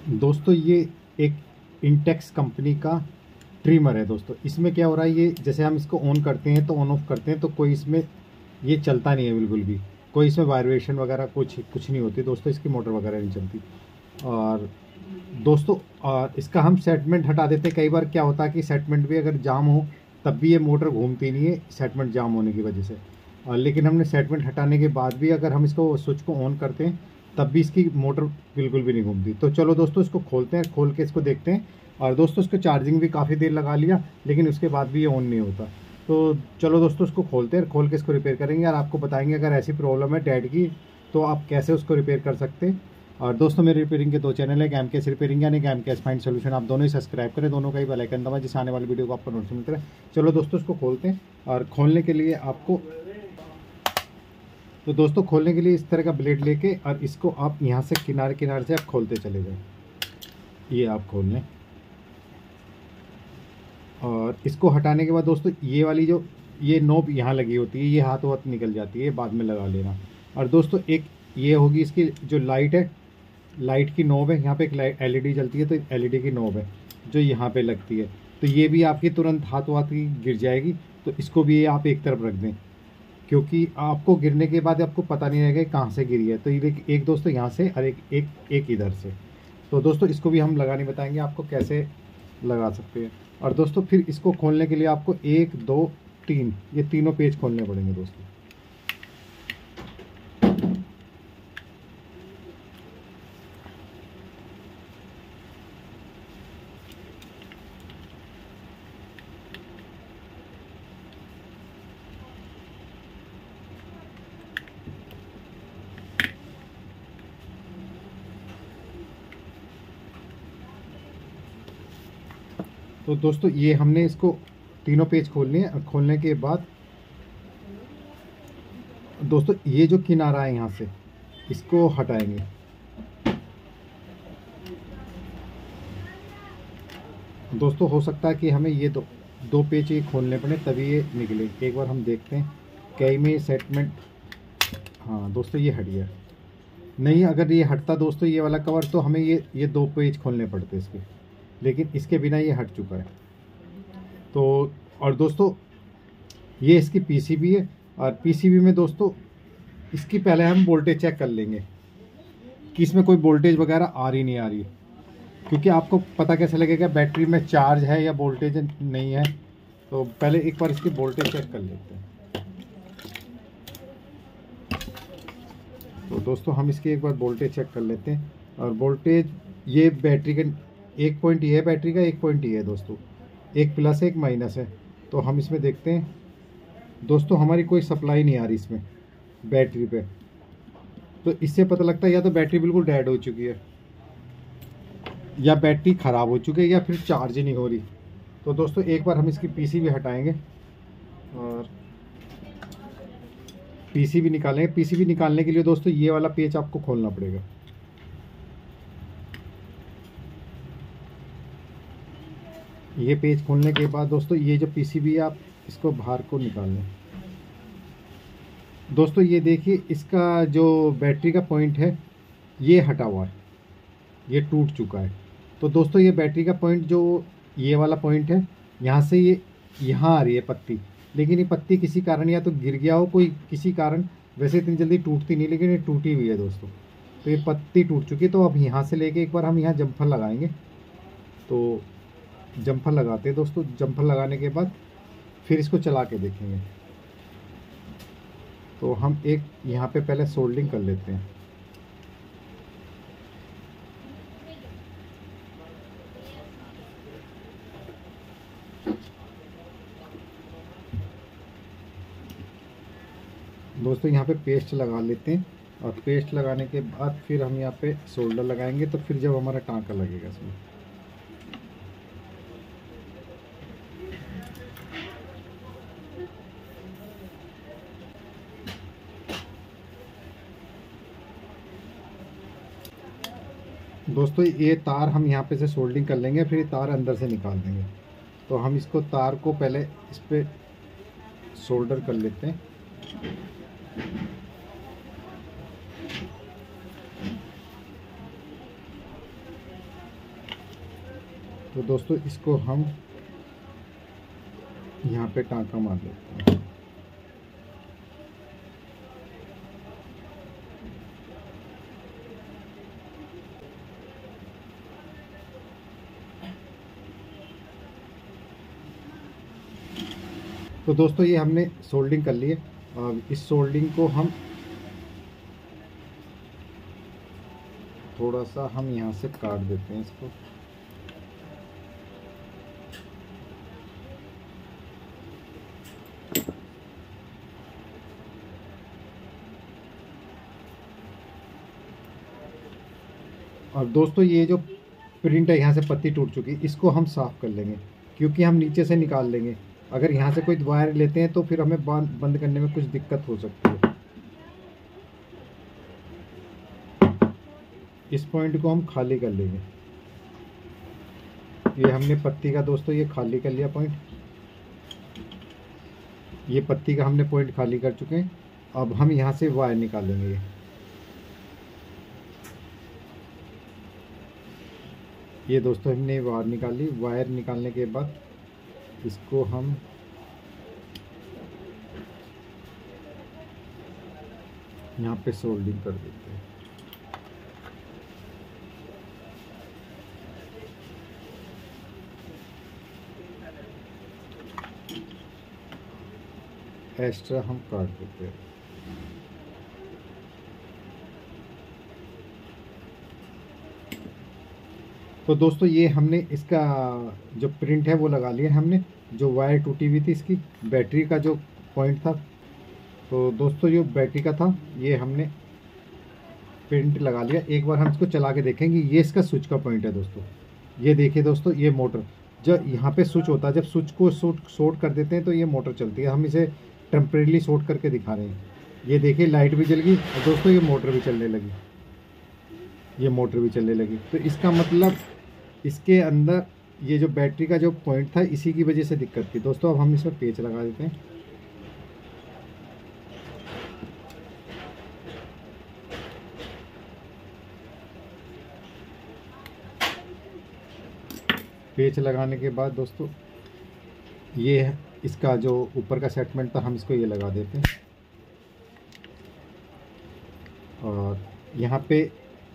दोस्तों ये एक इंटेक्स कंपनी का ट्रिमर है दोस्तों। इसमें क्या हो रहा है, ये जैसे हम इसको ऑन करते हैं तो ऑन ऑफ करते हैं तो कोई इसमें ये चलता नहीं है बिल्कुल भी, कोई इसमें वाइब्रेशन वगैरह कुछ नहीं होती दोस्तों, इसकी मोटर वगैरह नहीं चलती। और दोस्तों इसका हम सेटमेंट हटा देते हैं। कई बार क्या होता है कि सेटमेंट भी अगर जाम हो तब भी ये मोटर घूमती नहीं है, सेटमेंट जाम होने की वजह से। और लेकिन हमने सेटमेंट हटाने के बाद भी अगर हम इसको स्विच को ऑन करते हैं तब भी इसकी मोटर बिल्कुल भी नहीं घूमती। तो चलो दोस्तों इसको खोलते हैं, खोल के इसको देखते हैं। और दोस्तों इसको चार्जिंग भी काफ़ी देर लगा लिया लेकिन उसके बाद भी ये ऑन नहीं होता। तो चलो दोस्तों इसको खोलते हैं, खोल के इसको रिपेयर करेंगे और आपको बताएंगे अगर ऐसी प्रॉब्लम है डैड की तो आप कैसे उसको रिपेयर कर सकते हैं। और दोस्तों मेरे रिपेयरिंग के 2 चैनल है, गैम केस रिपेयरिंग यानी गैम केस फाइंड सोल्यूशन। आप दोनों ही सब्सक्राइब करें, दोनों का ही बेल आइकन दबाएं जिससे आने वाली वीडियो को आपको नोटिफिकेशन मिलता है। चलो दोस्तों इसको खोलते हैं। और खोलने के लिए आपको तो दोस्तों खोलने के लिए इस तरह का ब्लेड लेके और इसको आप यहाँ से किनारे किनारे से आप खोलते चले जाएं। ये आप खोल लें और इसको हटाने के बाद दोस्तों ये वाली जो ये नोब यहाँ लगी होती है ये हाथों हाथ निकल जाती है, बाद में लगा लेना। और दोस्तों एक ये होगी इसकी जो लाइट है, लाइट की नोब है, यहाँ पे एक एलईडी जलती है तो एलईडी की नोब है जो यहाँ पे लगती है। तो ये भी आपकी तुरंत हाथों हाथ की गिर जाएगी, तो इसको भी आप एक तरफ रख दें क्योंकि आपको गिरने के बाद आपको पता नहीं रहेगा कहाँ से गिरी है। तो ये एक दोस्तों यहाँ से और एक इधर से। तो दोस्तों इसको भी हम लगाने बताएंगे आपको कैसे लगा सकते हैं। और दोस्तों फिर इसको खोलने के लिए आपको 1 2 3 ये तीनों पेज खोलने पड़ेंगे दोस्तों। तो दोस्तों ये हमने इसको तीनों पेज खोलने हैं। खोलने के बाद दोस्तों ये जो किनारा है यहाँ से इसको हटाएंगे। दोस्तों हो सकता है कि हमें ये दो पेज ये खोलने पड़े तभी ये निकले। एक बार हम देखते हैं कई में सेटमेंट। हाँ दोस्तों ये हट गया। नहीं अगर ये हटता दोस्तों ये वाला कवर तो हमें ये 2 पेज खोलने पड़ते इसके, लेकिन इसके बिना ये हट चुका है। तो और दोस्तों ये इसकी पीसीबी है और पीसीबी में दोस्तों इसकी पहले हम वोल्टेज चेक कर लेंगे कि इसमें कोई वोल्टेज वगैरह आ रही नहीं आ रही, क्योंकि आपको पता कैसे लगेगा बैटरी में चार्ज है या वोल्टेज नहीं है। तो पहले एक बार इसकी वोल्टेज चेक कर लेते हैं। तो दोस्तों हम इसकी एक बार वोल्टेज चेक कर लेते हैं। और वोल्टेज ये बैटरी का एक पॉइंट ये है, बैटरी का एक पॉइंट ये है दोस्तों, एक प्लस है एक माइनस है। तो हम इसमें देखते हैं दोस्तों हमारी कोई सप्लाई नहीं आ रही इसमें बैटरी पे। तो इससे पता लगता है या तो बैटरी बिल्कुल डेड हो चुकी है या बैटरी ख़राब हो चुकी है या फिर चार्ज ही नहीं हो रही। तो दोस्तों एक बार हम इसकी पीसीबी हटाएंगे और पीसीबी निकालेंगे। पीसीबी निकालने के लिए दोस्तों ये वाला पेज आपको खोलना पड़ेगा। ये पेज खोलने के बाद दोस्तों ये जो पीसीबी है आप इसको बाहर को निकाल लें। दोस्तों ये देखिए इसका जो बैटरी का पॉइंट है ये हटा हुआ है, ये टूट चुका है। तो दोस्तों ये बैटरी का पॉइंट जो ये वाला पॉइंट है यहाँ से ये यहाँ आ रही है पत्ती, लेकिन ये पत्ती किसी कारण या तो गिर गया हो कोई किसी कारण, वैसे इतनी जल्दी टूटती नहीं लेकिन ये टूटी हुई है दोस्तों। तो ये पत्ती टूट चुकी है। तो अब यहाँ से लेके एक बार हम यहाँ जम्फर लगाएंगे। तो जम्फर लगाते हैं दोस्तों। जम्फर लगाने के बाद फिर इसको चला के देखेंगे। तो हम एक यहाँ पे पहले सोल्डिंग कर लेते हैं। दोस्तों यहाँ पे पेस्ट लगा लेते हैं और पेस्ट लगाने के बाद फिर हम यहाँ पे सोल्डर लगाएंगे। तो फिर जब हमारा टाँका लगेगा इसमें। दोस्तों ये तार हम यहाँ पे से सोल्डिंग कर लेंगे, फिर ये तार अंदर से निकाल देंगे। तो हम इसको तार को पहले इस पर सोल्डर कर लेते हैं। तो दोस्तों इसको हम यहाँ पे टाँका मार लेते हैं। तो दोस्तों ये हमने सोल्डिंग कर ली है। अब इस सोल्डिंग को हम थोड़ा सा हम यहाँ से काट देते हैं इसको। और दोस्तों ये जो प्रिंट है यहाँ से पत्ती टूट चुकी है, इसको हम साफ़ कर लेंगे क्योंकि हम नीचे से निकाल लेंगे। अगर यहाँ से कोई वायर लेते हैं तो फिर हमें बंद करने में कुछ दिक्कत हो सकती है। इस पॉइंट को हम खाली कर लेंगे। ये हमने पत्ती का दोस्तों ये खाली कर लिया पॉइंट। ये पत्ती का हमने पॉइंट खाली कर चुके हैं। अब हम यहाँ से वायर निकालेंगे। ये दोस्तों हमने वायर निकाली। वायर निकालने के बाद इसको हम यहाँ पे सोल्डिंग कर देते हैं। एक्स्ट्रा हम काट देते हैं। तो दोस्तों ये हमने इसका जो प्रिंट है वो लगा लिया हमने। जो वायर टूटी हुई थी इसकी बैटरी का जो पॉइंट था, तो दोस्तों जो बैटरी का था ये हमने प्रिंट लगा लिया। एक बार हम इसको चला के देखेंगे। ये इसका स्विच का पॉइंट है दोस्तों। ये देखिए दोस्तों, ये मोटर जब यहाँ पे स्विच होता है, जब स्विच को शॉर्ट कर देते हैं तो ये मोटर चलती है। हम इसे टेम्परेरी शॉर्ट करके दिखा रहे हैं। ये देखिए लाइट भी जल गई और दोस्तों ये मोटर भी चलने लगी। ये मोटर भी चलने लगी। तो इसका मतलब इसके अंदर ये जो बैटरी का जो पॉइंट था इसी की वजह से दिक्कत थी दोस्तों। अब हम इसमें पेच लगा देते हैं। पेच लगाने के बाद दोस्तों ये इसका जो ऊपर का सेटमेंट था हम इसको ये लगा देते हैं। और यहाँ पे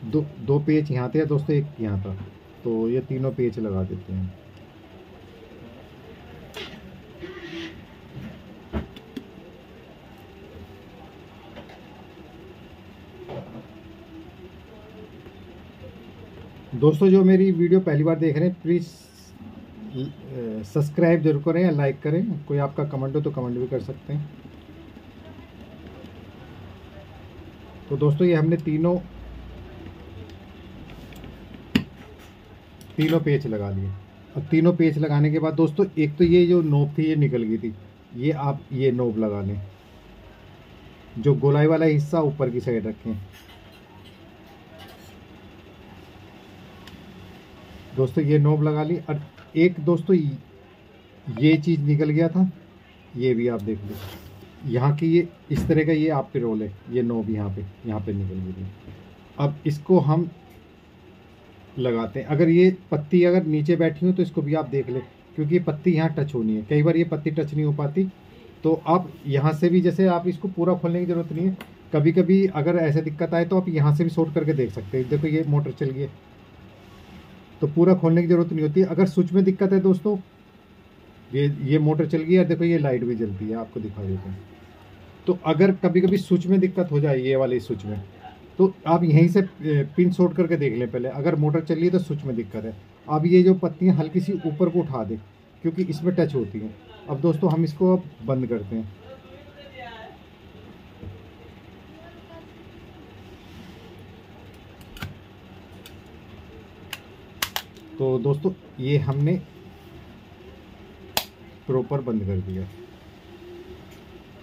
दो पेच यहाँ थे दोस्तों, एक यहाँ था, तो ये तीनों पेच लगा देते हैं। दोस्तों जो मेरी वीडियो पहली बार देख रहे हैं प्लीज़ सब्सक्राइब जरूर करें या लाइक करें। कोई आपका कमेंट हो तो कमेंट भी कर सकते हैं। तो दोस्तों ये हमने तीनों पेच लगा लिए। अब तीनों पेच लगाने के बाद दोस्तों एक तो ये जो नोब थी ये निकल गई थी, ये आप ये नोब लगा लें। जो गोलाई वाला हिस्सा ऊपर की साइड रखें दोस्तों। ये नोब लगा ली। और एक दोस्तों ये चीज़ निकल गया था, ये भी आप देख लो। यहाँ की ये इस तरह का ये आप पे रोल है, ये नोब यहाँ पे निकल गई थी। अब इसको हम लगाते हैं। अगर ये पत्ती अगर नीचे बैठी हो तो इसको भी आप देख लें, क्योंकि ये पत्ती यहाँ टच होनी है। कई बार ये पत्ती टच नहीं हो पाती, तो आप यहाँ से भी, जैसे आप इसको पूरा खोलने की ज़रूरत नहीं है। कभी कभी अगर ऐसे दिक्कत आए तो आप यहाँ से भी शॉर्ट करके देख सकते हैं। देखो ये मोटर चल गई है, तो पूरा खोलने की ज़रूरत नहीं होती। अगर स्विच में दिक्कत है दोस्तों, ये मोटर चल गई है, देखो ये लाइट भी जलती है, आपको दिखा देते हैं। तो अगर कभी कभी स्विच में दिक्कत हो जाए, ये वाले स्विच में, तो आप यहीं से पिन शॉर्ट करके देख लें पहले। अगर मोटर चल रही है तो स्विच में दिक्कत है। अब ये जो पत्तियाँ हल्की सी ऊपर को उठा दें, क्योंकि इसमें टच होती हैं। अब दोस्तों हम इसको अब बंद करते हैं। तो दोस्तों ये हमने प्रॉपर बंद कर दिया।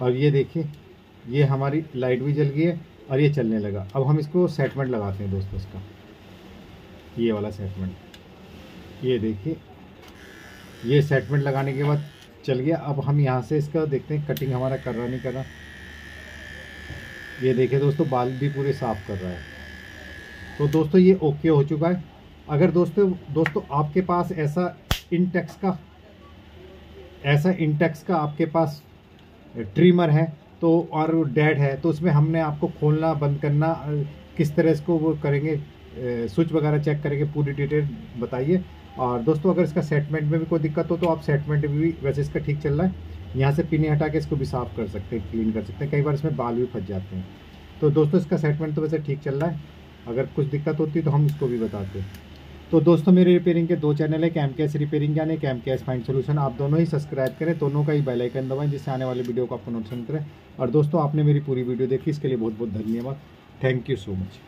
और ये देखिए ये हमारी लाइट भी जल गई है और ये चलने लगा। अब हम इसको सेटमेंट लगाते हैं दोस्तों। इसका ये वाला सेटमेंट, ये देखिए ये सेटमेंट लगाने के बाद चल गया। अब हम यहाँ से इसका देखते हैं कटिंग हमारा कर रहा नहीं कर रहा। ये देखिए दोस्तों बाल भी पूरे साफ़ कर रहा है। तो दोस्तों ये ओके हो चुका है। अगर दोस्तों आपके पास ऐसा इंटेक्स का आपके पास ट्रिमर है तो और डेड है, तो उसमें हमने आपको खोलना बंद करना किस तरह इसको वो करेंगे, स्विच वगैरह चेक करेंगे, पूरी डिटेल बताइए। और दोस्तों अगर इसका सेटमेंट में भी कोई दिक्कत हो तो आप सेटमेंट में भी, वैसे इसका ठीक चल रहा है, यहाँ से पिन हटा के इसको भी साफ़ कर सकते हैं, क्लीन कर सकते हैं, कई बार इसमें बाल भी फंस जाते हैं। तो दोस्तों इसका सेटमेंट तो वैसे ठीक चल रहा है, अगर कुछ दिक्कत होती है तो हम इसको भी बताते हैं। तो दोस्तों मेरे रिपेयरिंग के 2 चैनल है, कैमकेस रिपेयरिंग यानी कैमकेस फाइंड सोल्यूशन, आप दोनों ही सब्सक्राइब करें, दोनों का ही बेल आइकन दबाएं जिससे आने वाली वीडियो को आपको नोटिफिकेशन करें। और दोस्तों आपने मेरी पूरी वीडियो देखी, इसके लिए बहुत बहुत धन्यवाद। Thank you so much.